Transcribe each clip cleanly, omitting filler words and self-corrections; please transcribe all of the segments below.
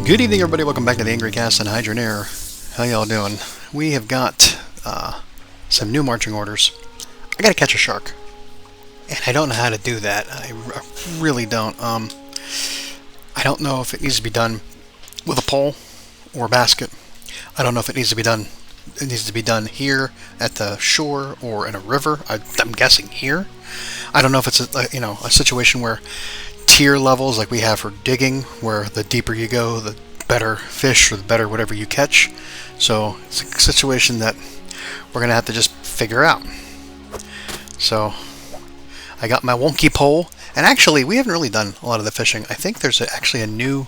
Good evening, everybody. Welcome back to the Angry Cast and Hydroneer. How y'all doing? We have got some new marching orders. I gotta catch a shark, and I don't know how to do that. I really don't. I don't know if it needs to be done with a pole or a basket. I don't know if it needs to be done. It needs to be done here at the shore or in a river. I'm guessing here. I don't know if it's a situation where tier levels like we have for digging, where the deeper you go, the better fish or the better whatever you catch. So it's a situation that we're gonna have to just figure out. So I got my wonky pole, and actually we haven't really done a lot of the fishing. I think there's actually a new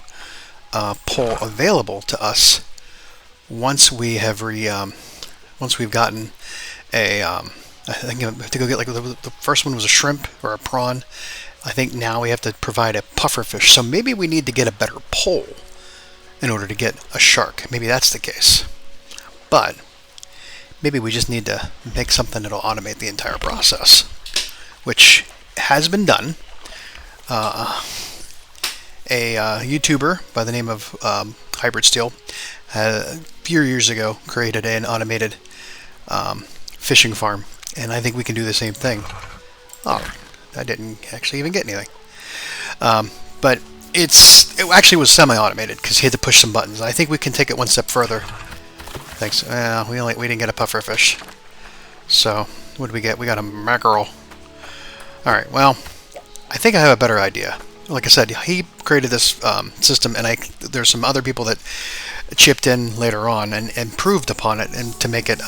pole available to us once we have once we've gotten a I think I have to go get, like, the first one was a shrimp or a prawn. I think now we have to provide a puffer fish. So maybe we need to get a better pole in order to get a shark. Maybe that's the case. But maybe we just need to make something that'll automate the entire process, which has been done. A YouTuber by the name of Hybrid Steel a few years ago created an automated fishing farm, and I think we can do the same thing. Oh, I didn't actually even get anything. But it actually was semi-automated because he had to push some buttons. I think we can take it one step further. Thanks. We didn't get a puffer fish. So what did we get? We got a mackerel. All right. Well, I think I have a better idea. Like I said, he created this system, and there's some other people that chipped in later on and improved upon it and to make it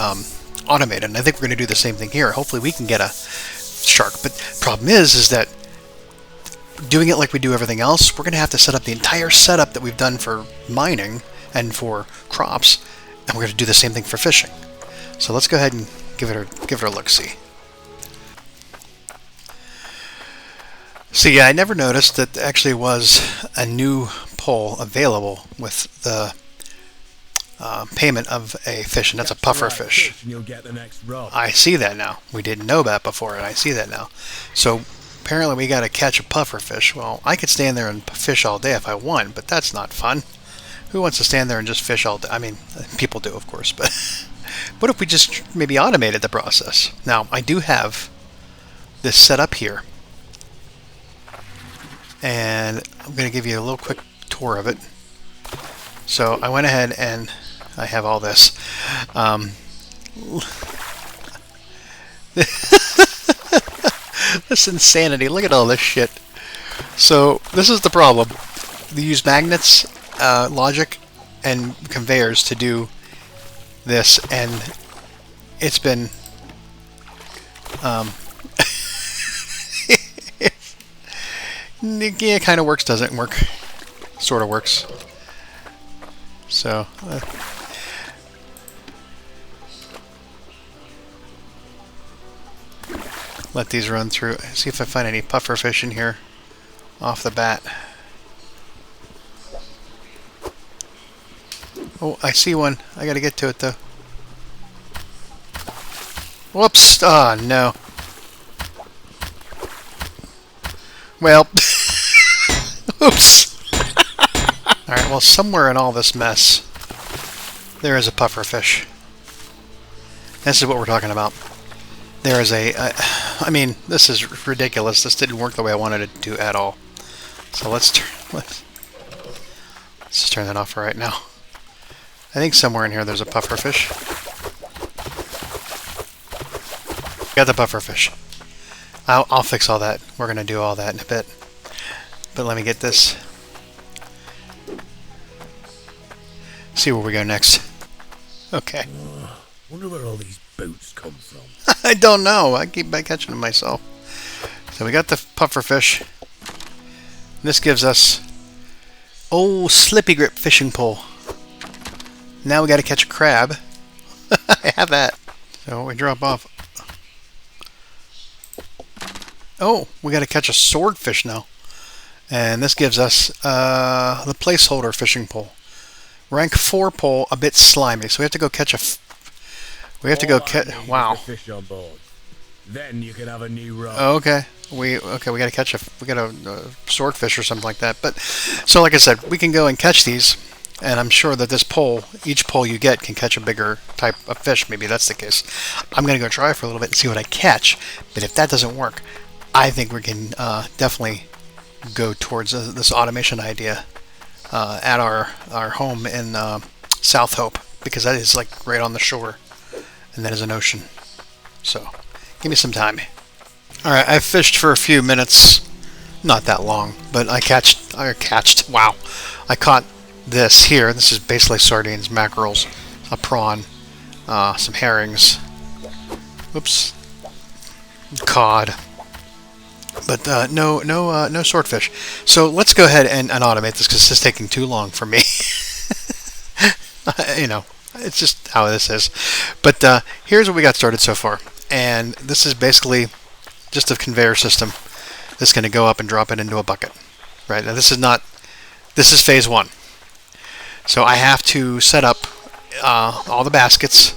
automated. And I think we're going to do the same thing here. Hopefully, we can get a shark. But the problem is that doing it like we do everything else, we're going to have to set up the entire setup that we've done for mining and for crops, and we're going to do the same thing for fishing. So let's go ahead and give it a look-see. So yeah, I never noticed that there actually was a new pole available with the payment of a fish, and that's a puffer fish. You'll get the next rod. I see that now. We didn't know that before, and I see that now. So apparently we got to catch a puffer fish. Well, I could stand there and fish all day if I want, but that's not fun. Who wants to stand there and just fish all day? I mean, people do, of course, but what if we just maybe automated the process? Now, I do have this set up here, and I'm going to give you a little quick tour of it. So I went ahead and I have all this. This insanity. Look at all this shit. So this is the problem. They use magnets, logic, and conveyors to do this, and it's been yeah, it kind of works, doesn't work. Sort of works. So let these run through. See if I find any puffer fish in here off the bat. Oh, I see one. I gotta get to it though. Whoops! Ah, oh, no. Well, oops. Alright, well, somewhere in all this mess, there is a puffer fish. This is what we're talking about. There is I mean, this is ridiculous. This didn't work the way I wanted it to at all. So let's just turn that off for right now. I think somewhere in here there's a puffer fish. Got the puffer fish. I'll fix all that. We're going to do all that in a bit. But let me get this. See where we go next. Okay. Wonder where all these boots come from. I don't know. I keep catching them myself. So we got the puffer fish. This gives us slippy grip fishing pole. Now we got to catch a crab. I have that. So we drop off. Oh, we got to catch a swordfish now. And this gives us the placeholder fishing pole. Rank 4 pole, a bit slimy. So we have to go catch we have to go catch. Wow. Fish on board. Then you can have a new rod. Okay. We got to catch a swordfish or something like that. But so like I said, we can go and catch these And I'm sure that this pole, each pole you get can catch a bigger type of fish. Maybe that's the case. I'm going to go try for a little bit and see what I catch. But if that doesn't work, I think we can definitely go towards this automation idea at our home in South Hope, because that is like right on the shore, and that is an ocean. So give me some time. All right, I've fished for a few minutes, not that long, but I caught this here. This is basically sardines, mackerels, a prawn, some herrings, oops, cod, but no swordfish. So let's go ahead and automate this, because this is taking too long for me. You know, it's just how this is. But here's what we got started so far, and this is basically just a conveyor system that's going to go up and drop it into a bucket. Right now, this is phase one. So I have to set up all the baskets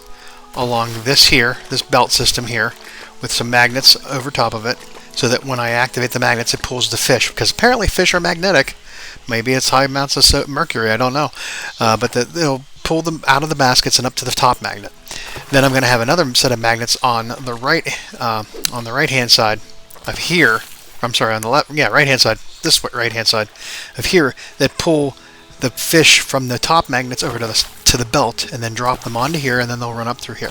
along this belt system here, with some magnets over top of it, so that when I activate the magnets, it pulls the fish, because apparently fish are magnetic. Maybe it's high amounts of mercury, I don't know, but it'll pull them out of the baskets and up to the top magnet. Then I'm going to have another set of magnets on the right hand side of here. I'm sorry, on the left, yeah, right hand side. This right hand side of here, that pull the fish from the top magnets over to the belt, and then drop them onto here, and then they'll run up through here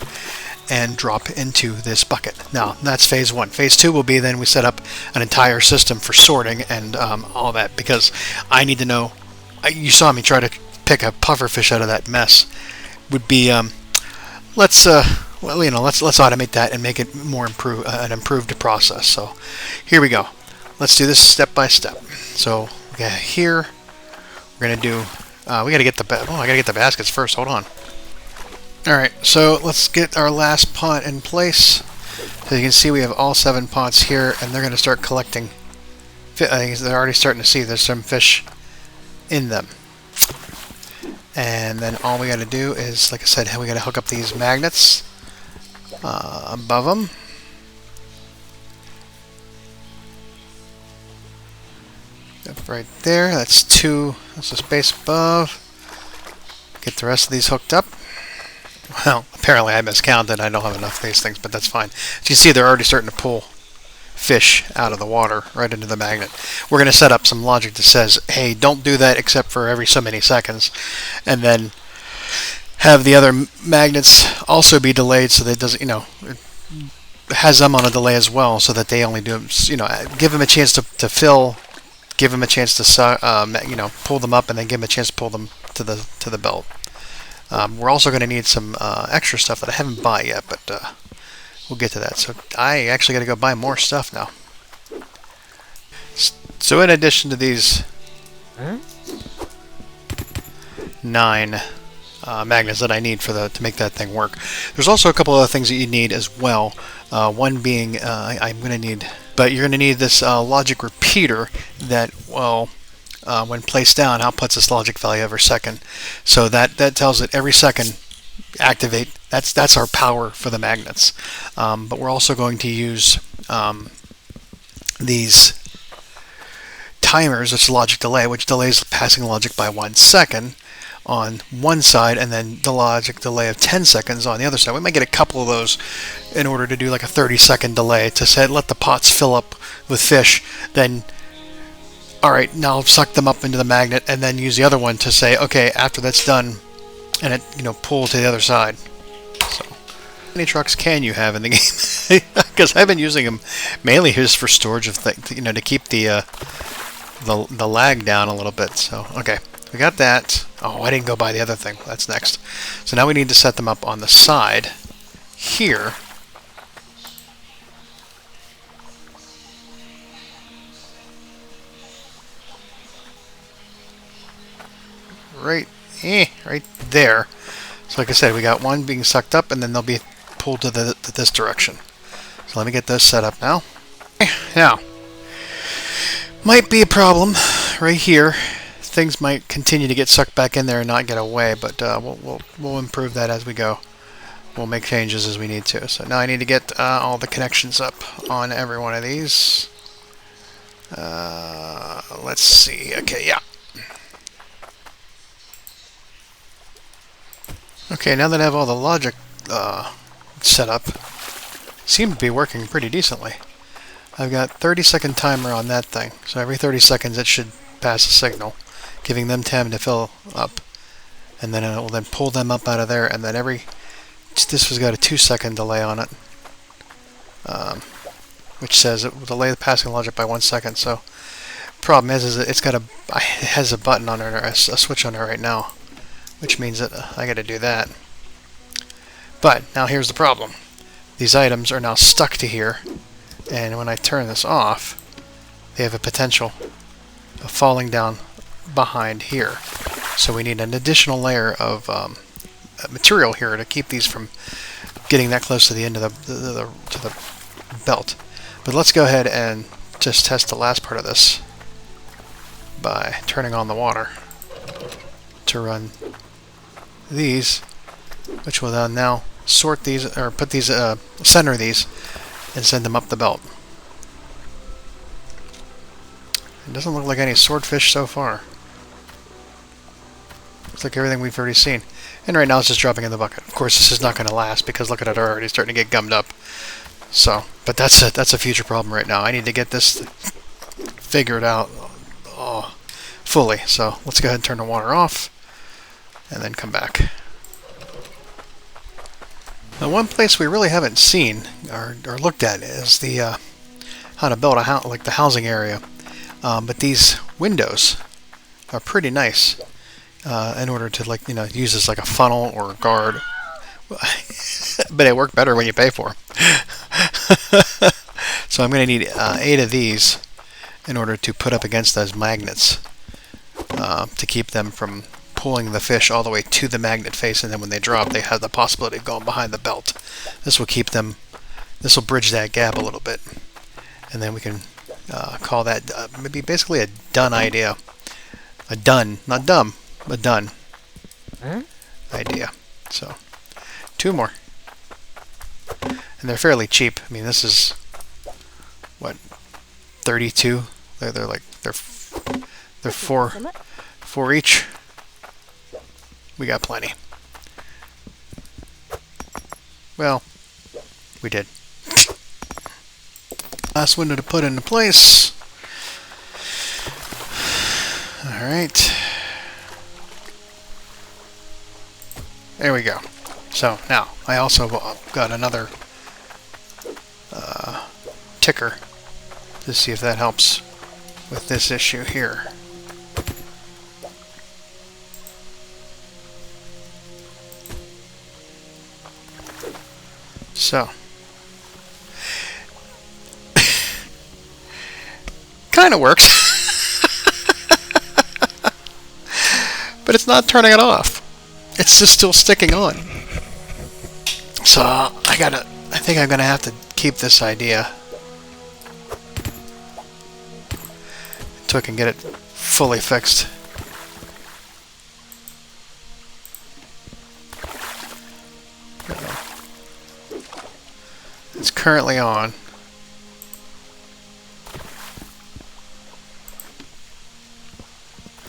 and drop into this bucket. Now that's phase one. Phase two will be then we set up an entire system for sorting and all that, because I need to know. You saw me try to pick a puffer fish out of that mess. Would be let's automate that and make it more an improved process. So here we go. Let's do this step by step. So here we're gonna do. I gotta get the baskets first. Hold on. All right, so let's get our last pot in place. So you can see we have all 7 pots here, and they're gonna start collecting. I think they're already starting to see there's some fish in them. And then all we got to do is, like I said, we got to hook up these magnets above them. Up right there. That's 2. That's the space above. Get the rest of these hooked up. Well, apparently I miscounted. I don't have enough of these things, but that's fine. As you can see, they're already starting to pull fish out of the water right into the magnet. We're going to set up some logic that says, hey, don't do that except for every so many seconds, and then have the other magnets also be delayed, so that it doesn't, it has them on a delay as well, so that they only do, give them a chance to fill, give them a chance to pull them up, and then give them a chance to pull them to the belt. We're also going to need some extra stuff that I haven't bought yet, but we'll get to that. So I actually got to go buy more stuff now. So in addition to these 9 magnets that I need to make that thing work, there's also a couple other things that you need as well. One being I'm going to need, but you're going to need this logic repeater that when placed down, outputs this logic value every second. So that tells it every second activate. That's our power for the magnets. But we're also going to use these timers. It's logic delay, which delays passing logic by 1 second on one side, and then the logic delay of 10 seconds on the other side. We might get a couple of those in order to do like a 30-second delay to say let the pots fill up with fish. Then, all right, now suck them up into the magnet, and then use the other one to say, okay, after that's done, and it pull to the other side. So, how many trucks can you have in the game? Because I've been using them mainly just for storage of things, to keep the lag down a little bit. So, okay, we got that. Oh, I didn't go buy the other thing. That's next. So now we need to set them up on the side here. Right there. So like I said, we got one being sucked up, and then they'll be pulled to this direction. So let me get those set up now. Now, might be a problem right here. Things might continue to get sucked back in there and not get away, but we'll improve that as we go. We'll make changes as we need to. So now I need to get all the connections up on every one of these. Let's see. Okay, yeah. Okay, now that I have all the logic set up, seems to be working pretty decently. I've got 30-second timer on that thing, so every 30 seconds it should pass a signal, giving them time to fill up, and then it will then pull them up out of there, and then this has got a 2-second delay on it, which says it will delay the passing logic by 1 second. So problem is it has a button on it, or a switch on it right now, which means that I got to do that. But now here's the problem: these items are now stuck to here, and when I turn this off, they have a potential of falling down behind here. So we need an additional layer of material here to keep these from getting that close to the end of the belt. But let's go ahead and just test the last part of this by turning on the water to run these, which will then now sort these, or put these, center these, and send them up the belt. It doesn't look like any swordfish so far. Looks like everything we've already seen. And right now it's just dropping in the bucket. Of course, this is not going to last because look at it, already starting to get gummed up. So, but that's a future problem right now. I need to get this figured out fully. So let's go ahead and turn the water off and then come back. Now, one place we really haven't seen or looked at is the how to build a house, like the housing area. But these windows are pretty nice in order to use this like a funnel or a guard. But they work better when you pay for them. So I'm going to need 8 of these in order to put up against those magnets to keep them from pulling the fish all the way to the magnet face, and then when they drop they have the possibility of going behind the belt. This will keep them, this will bridge that gap a little bit, and then we can call that maybe basically a done idea. A done, not dumb, but done idea. So 2 more. And they're fairly cheap. I mean, this is what, 32. They're 4 each. We got plenty. Well, we did. Last window to put into place. All right. There we go. So now I also got another ticker to see if that helps with this issue here. So kind of works. But it's not turning it off. It's just still sticking on. So I think I'm gonna have to keep this idea until I can get it fully fixed. It's currently on.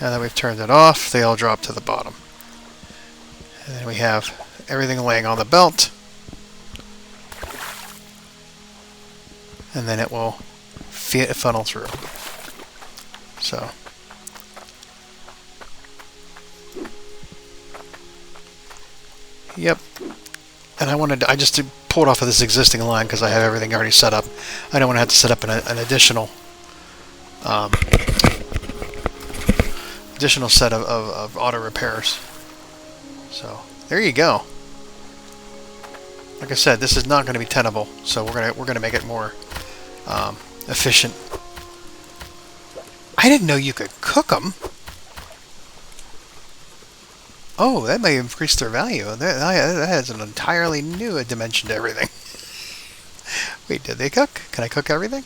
Now that we've turned it off, they all drop to the bottom. And then we have everything laying on the belt. And then it will funnel through. So. Yep. And I just pulled off of this existing line because I have everything already set up. I don't want to have to set up an additional set of auto repairs. So there you go. Like I said, this is not going to be tenable, so we're gonna make it more efficient. I didn't know you could cook them. Oh, that may increase their value. That adds an entirely new dimension to everything. Wait, did they cook? Can I cook everything?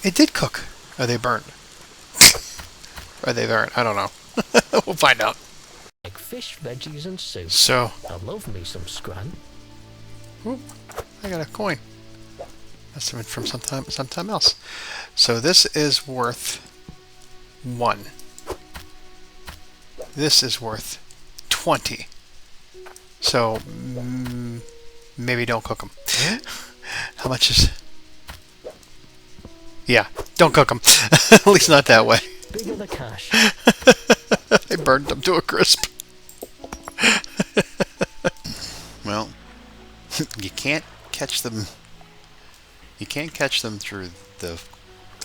It did cook. Are they burnt? Are they burnt? I don't know. We'll find out. Like fish, veggies, and soup. So. I love me some scran. Whoop, I got a coin. That's from sometime else. So this is worth 1. This is worth 20. So, maybe don't cook them. How much is... Yeah, don't cook them. At least not that way. Bigger the cash. I burned them to a crisp. Well, you can't catch them. You can't catch them through the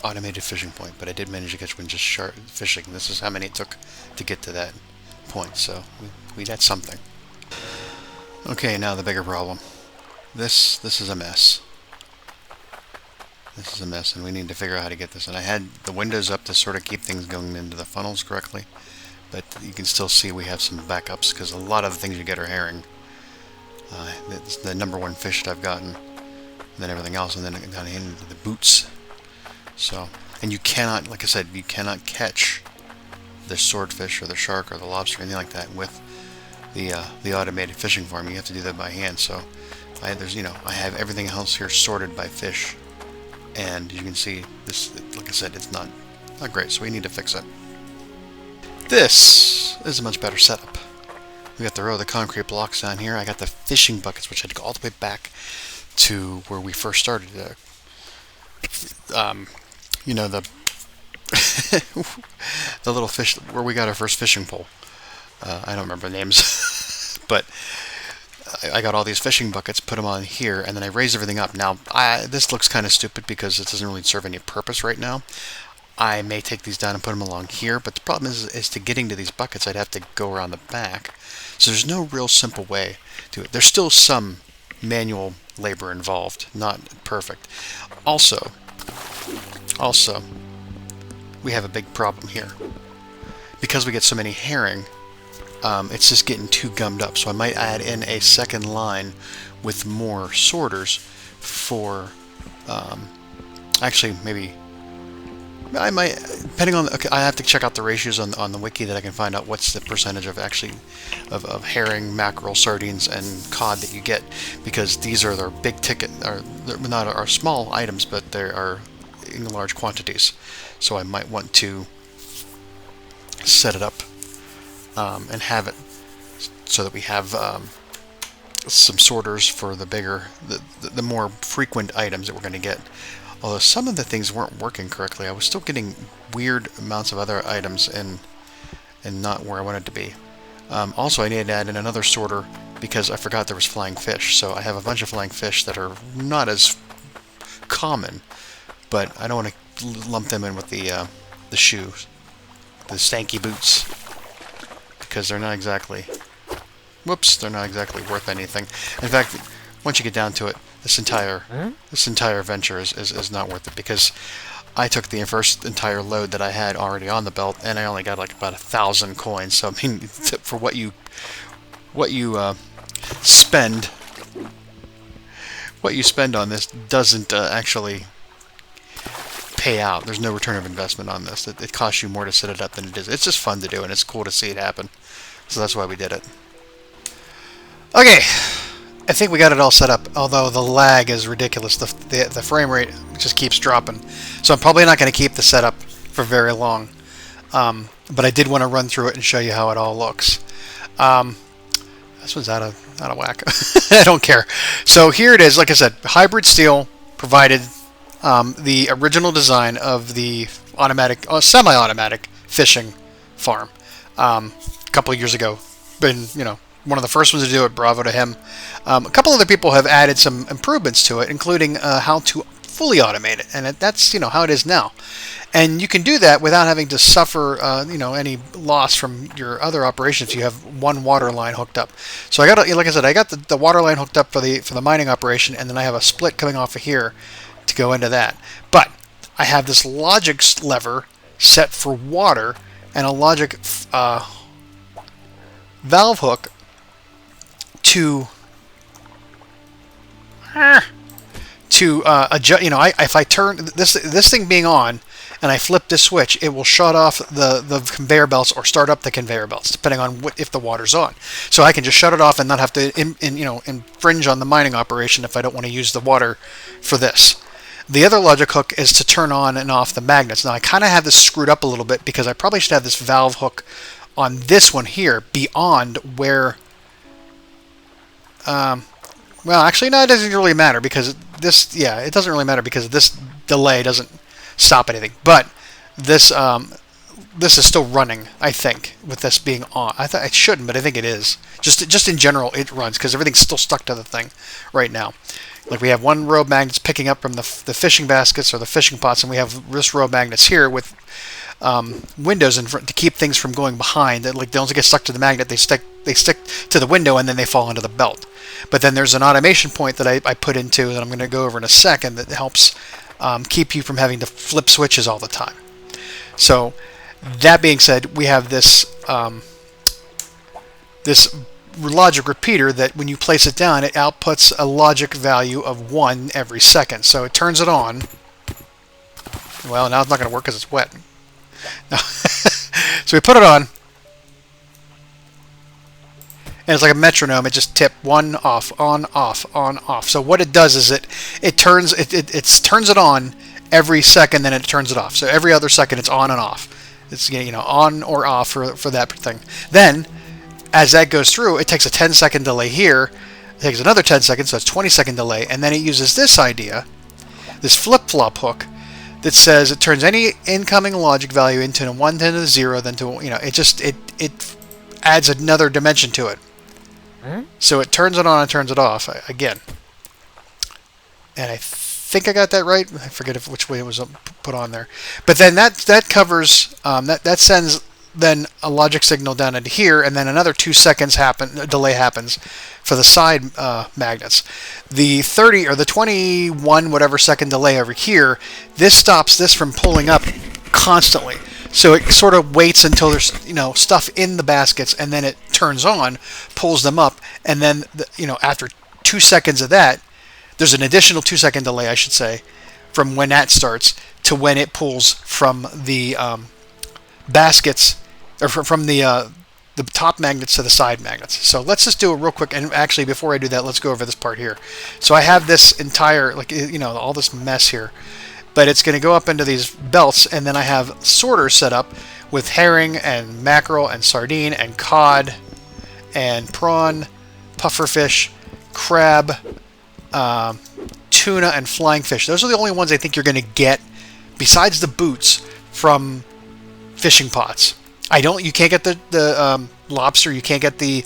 automated fishing point, but I did manage to catch one just shark fishing. This is how many it took to get to that point, so we got something. Okay, now the bigger problem. This is a mess. This is a mess, and we need to figure out how to get this. And I had the windows up to sort of keep things going into the funnels correctly, but you can still see we have some backups, because a lot of the things you get are herring. It's the #1 fish that I've gotten, and then everything else, and then down into the boots. So, and you cannot, like I said, you cannot catch the swordfish or the shark or the lobster or anything like that with the automated fishing farm. You have to do that by hand. So, I have everything else here sorted by fish, and you can see this. Like I said, it's not great. So we need to fix it. This is a much better setup. We got the row of the concrete blocks down here. I got the fishing buckets, which I had to go all the way back to where we first started. You know, the the little fish where we got our first fishing pole. I don't remember the names, but I got all these fishing buckets, put them on here, and then I raised everything up. Now, this looks kind of stupid because it doesn't really serve any purpose right now. I may take these down and put them along here, but the problem is to getting to these buckets, I'd have to go around the back. So there's no real simple way to it. There's still some manual labor involved, not perfect. Also, we have a big problem here. Because we get so many herring, it's just getting too gummed up. So I might add in a second line with more sorters for, actually, maybe... I might, depending on, okay, I have to check out the ratios on the wiki that I can find out what's the percentage of actually of herring, mackerel, sardines, and cod that you get, because these are their big ticket, they're not our small items, but they are in large quantities. So I might want to set it up and have it so that we have some sorters for the bigger, the more frequent items that we're going to get. Although some of the things weren't working correctly, I was still getting weird amounts of other items and not where I wanted to be. Also, I needed to add in another sorter because I forgot there was flying fish. So I have a bunch of flying fish that are not as common, but I don't want to lump them in with the shoes, the stanky boots, because they're not exactly, they're not exactly worth anything. In fact, once you get down to it, this entire venture is not worth it, because I took the first entire load that I had already on the belt, and I only got like about 1,000 coins. So I mean, for what you spend on this doesn't actually pay out. There's no return of investment on this. It costs you more to set it up than it is. It's just fun to do, and it's cool to see it happen. So that's why we did it. Okay. I think we got it all set up, although the lag is ridiculous. The frame rate just keeps dropping. So I'm probably not going to keep the setup for very long. But I did want to run through it and show you how it all looks. This one's out of whack. I don't care. So here it is. Like I said, hybrid steel provided the original design of the automatic, semi-automatic fishing farm a couple of years ago. Been, one of the first ones to do it. Bravo to him. A couple other people have added some improvements to it, including how to fully automate it, and that's how it is now. And you can do that without having to suffer any loss from your other operations. You have one water line hooked up. So like I said, I got the water line hooked up for the mining operation, and then I have a split coming off of here to go into that. But I have this logic lever set for water and a logic valve hook to adjust. If I turn this thing being on and I flip this switch, it will shut off the conveyor belts or start up the conveyor belts, depending on if the water's on. So I can just shut it off and not have to infringe on the mining operation if I don't want to use the water for this. The other logic hook is to turn on and off the magnets. Now I kind of have this screwed up a little bit because I probably should have this valve hook on this one here beyond where... well, actually, no, it doesn't really matter because this... Yeah, it doesn't really matter because this delay doesn't stop anything. But this this is still running, I think, with this being on. I thought it shouldn't, but I think it is. Just in general, it runs because everything's still stuck to the thing right now. Like we have one row of magnets picking up from the fishing baskets or the fishing pots, and we have this row of magnets here with windows in front to keep things from going behind. Like they don't get stuck to the magnet; they stick to the window, and then they fall into the belt. But then there's an automation point that I put into that I'm going to go over in a second that helps keep you from having to flip switches all the time. So that being said, we have this this logic repeater that when you place it down, it outputs a logic value of 1 every second. So it turns it on. Well, now it's not going to work because it's wet. No. So we put it on, and it's like a metronome. It just tip on, off, on, off, on, off. So what it does is it turns it on every second, then it turns it off. So every other second, it's on and off. It's on or off for that thing. Then as that goes through, it takes a 10-second delay here. It takes another 10 seconds, so it's 20-second delay, and then it uses this idea, this flip-flop hook, that says it turns any incoming logic value into a 1, then to 0, then to it adds another dimension to it. So it turns it on and turns it off again. And I think I got that right. I forget which way it was put on there. But then that covers that sends then a logic signal down into here, and then another 2 seconds delay happens for the side magnets. The 30 or the 21 whatever second delay over here, this stops this from pulling up constantly. So it sort of waits until there's stuff in the baskets, and then it turns on, pulls them up, and then after 2 seconds of that, there's an additional 2-second delay, I should say, from when that starts to when it pulls from the baskets, or from the top magnets to the side magnets. So let's just do it real quick. And actually, before I do that, let's go over this part here. So I have this entire, all this mess here, but it's going to go up into these belts, and then I have sorters set up with herring and mackerel and sardine and cod and prawn, pufferfish, crab, tuna, and flying fish. Those are the only ones I think you're going to get, besides the boots, from fishing pots. You can't get the lobster, you can't get the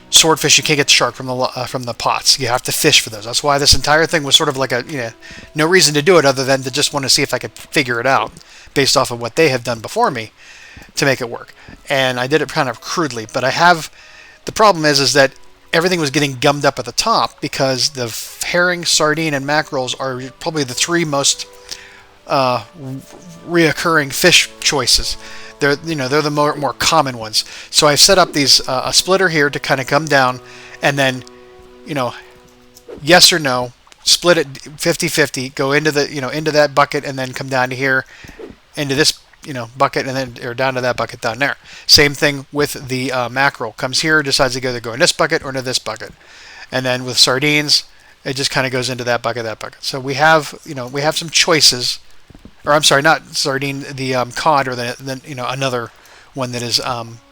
swordfish, you can't get the shark from the pots. You have to fish for those. That's why this entire thing was sort of like no reason to do it other than to just want to see if I could figure it out based off of what they have done before me to make it work. And I did it kind of crudely, but the problem is that everything was getting gummed up at the top because the herring, sardine, and mackerels are probably the 3 most reoccurring fish choices. They're the more common ones. So I set up these a splitter here to kind of come down, and then yes or no, split it 50-50, go into into that bucket, and then come down to here into this bucket, and then or down to that bucket down there. Same thing with the mackerel. Comes here, decides to go in this bucket or into this bucket, and then with sardines, it just kind of goes into that bucket, So we have some choices. Or I'm sorry, not sardine, the cod, or another one that is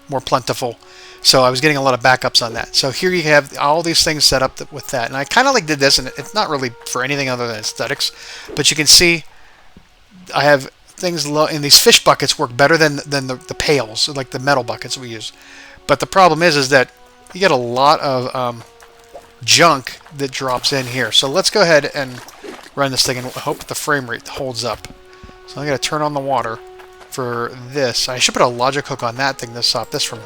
more plentiful. So I was getting a lot of backups on that. So here you have all these things set up with that. And I kind of did this, and it's not really for anything other than aesthetics. But you can see I have things low, and these fish buckets work better than the pails, like the metal buckets we use. But the problem is that you get a lot of junk that drops in here. So let's go ahead and run this thing and hope the frame rate holds up. So I'm going to turn on the water for this. I should put a logic hook on that thing to stop this from...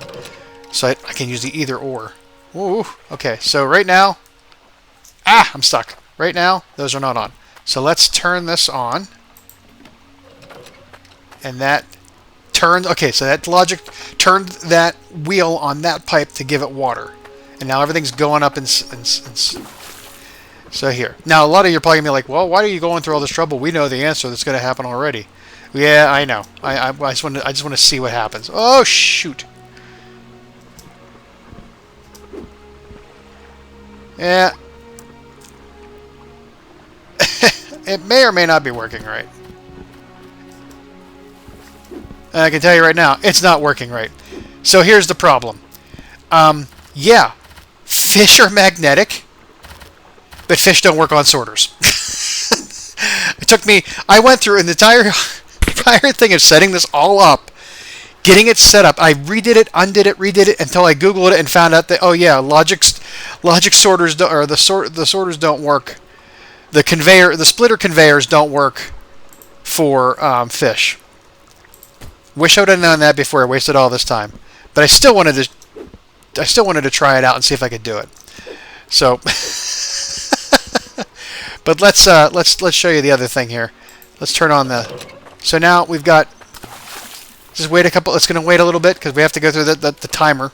So I can use the either or. Ooh, okay, so right now... I'm stuck. Right now, those are not on. So let's turn this on. And that turned... Okay, so that logic turned that wheel on that pipe to give it water. And now everything's going up and so here. Now, a lot of you are probably going to be like, well, why are you going through all this trouble? We know the answer that's going to happen already. Yeah, I know. I just want to see what happens. Oh, shoot. Yeah. it may or may not be working right. And I can tell you right now, it's not working right. So here's the problem. Yeah, fish are magnetic, but fish don't work on sorters. It took me, I went through an entire thing of setting this all up, getting it set up. I redid it, undid it, redid it until I Googled it and found out that, oh yeah, logic sorters, or the sorters don't work. The splitter conveyors don't work for fish. Wish I would have known that before I wasted all this time. But I still wanted to try it out and see if I could do it. So, but let's show you the other thing here. Let's turn on the. So now we've got. Just wait a couple. It's going to wait a little bit because we have to go through the timer,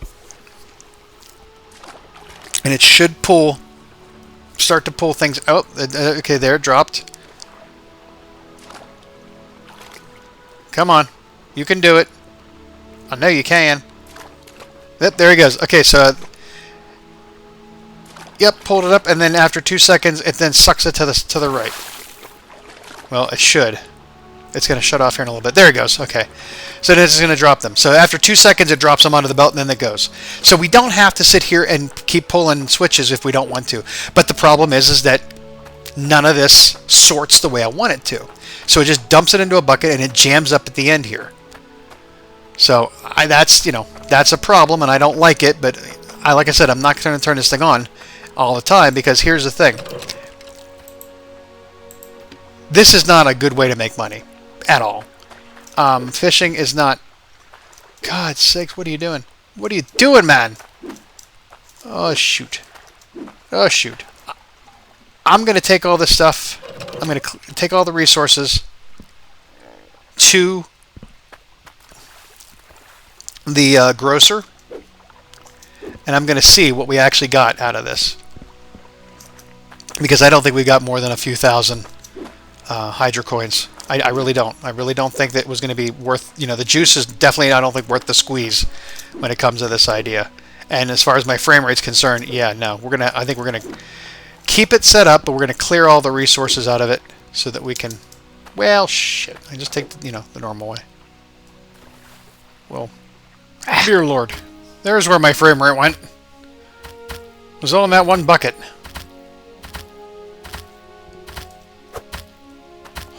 and it should start to pull things out. Okay, there it dropped. Come on. You can do it. I know you can. Yep, there he goes. Okay, so... Yep, pulled it up, and then after 2 seconds, it then sucks it to the right. Well, it should. It's going to shut off here in a little bit. There it goes. Okay. So this is going to drop them. So after 2 seconds, it drops them onto the belt, and then it goes. So we don't have to sit here and keep pulling switches if we don't want to. But the problem is that none of this sorts the way I want it to. So it just dumps it into a bucket, and it jams up at the end here. So that's a problem, and I don't like it. But like I said, I'm not going to turn this thing on all the time because here's the thing: this is not a good way to make money at all. Fishing is not. God's sakes, what are you doing? What are you doing, man? Oh shoot! Oh shoot! I'm going to take all this stuff. I'm going to take all the resources to the grocer, and I'm going to see what we actually got out of this, because I don't think we got more than a few thousand Hydro coins. I really don't. I really don't think that it was going to be worth. The juice is definitely, I don't think, worth the squeeze when it comes to this idea. And as far as my frame rate's concerned, yeah, no, I think we're gonna keep it set up, but we're gonna clear all the resources out of it so that we can. Well, shit. I just take the normal way. Well. Dear Lord. There's where my frame rate went. It was all in that one bucket.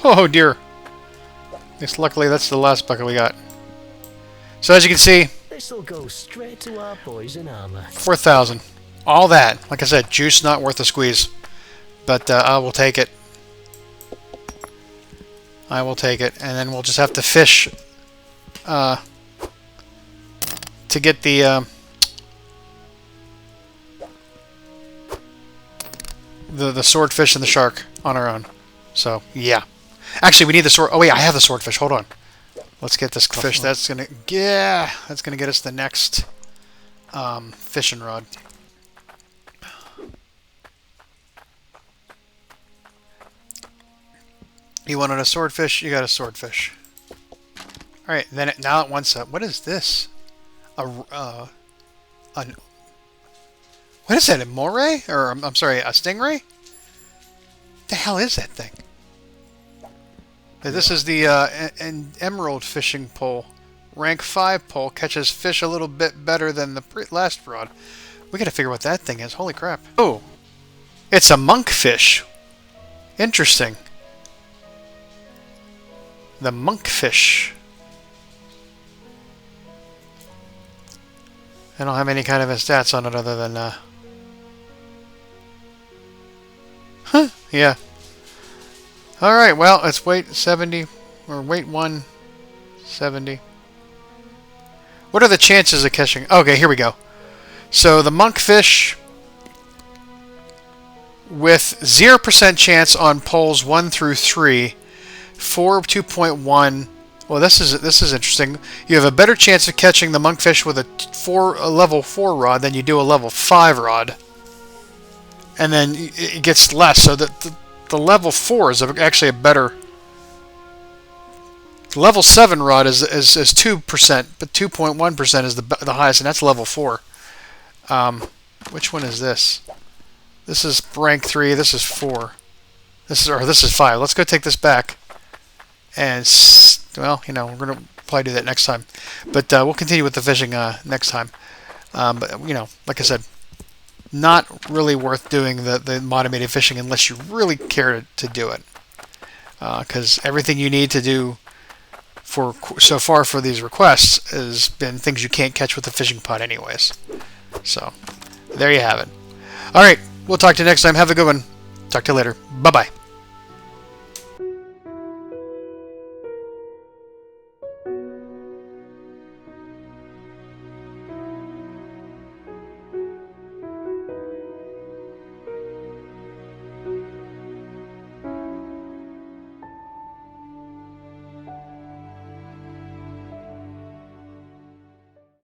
Oh dear. Yes, luckily that's the last bucket we got. So as you can see, This'll go straight to our boys in armor. 4,000. All that. Like I said, juice not worth the squeeze. But I will take it. I will take it. And then we'll just have to fish to get the swordfish and the shark on our own. So, yeah. Actually, we need the sword. Oh, wait, I have the swordfish. Hold on. Let's get this fish. That's gonna get us the next fishing rod. You wanted a swordfish? You got a swordfish. All right. Then now it wants a. What is this? What is that? A moray? Or I'm sorry, a stingray? The hell is that thing? This is the an emerald fishing pole. Rank 5 pole. Catches fish a little bit better than the last rod. We gotta figure what that thing is. Holy crap. Oh. It's a monkfish. Interesting. The monkfish. I don't have any kind of stats on it other than... Huh. Yeah. Alright, well, it's weight 70, or weight 170. What are the chances of catching? Okay, here we go. So the monkfish with 0% chance on poles 1 through 3, 2.1. Well, this is interesting. You have a better chance of catching the monkfish with a level 4 rod than you do a level 5 rod. And then it gets less, so that the level 4 is actually a better. The level 7 rod is 2%, but 2.1% is the highest, and that's level 4. Which one is this? This is rank 3. This is 4. This is 5. Let's go take this back. And, well, you know, we're going to probably do that next time. But we'll continue with the fishing next time. But, you know, like I said, not really worth doing the automated fishing unless you really care to do it. Because everything you need to do so far for these requests has been things you can't catch with the fishing pod anyways. So, there you have it. Alright, we'll talk to you next time. Have a good one. Talk to you later. Bye-bye.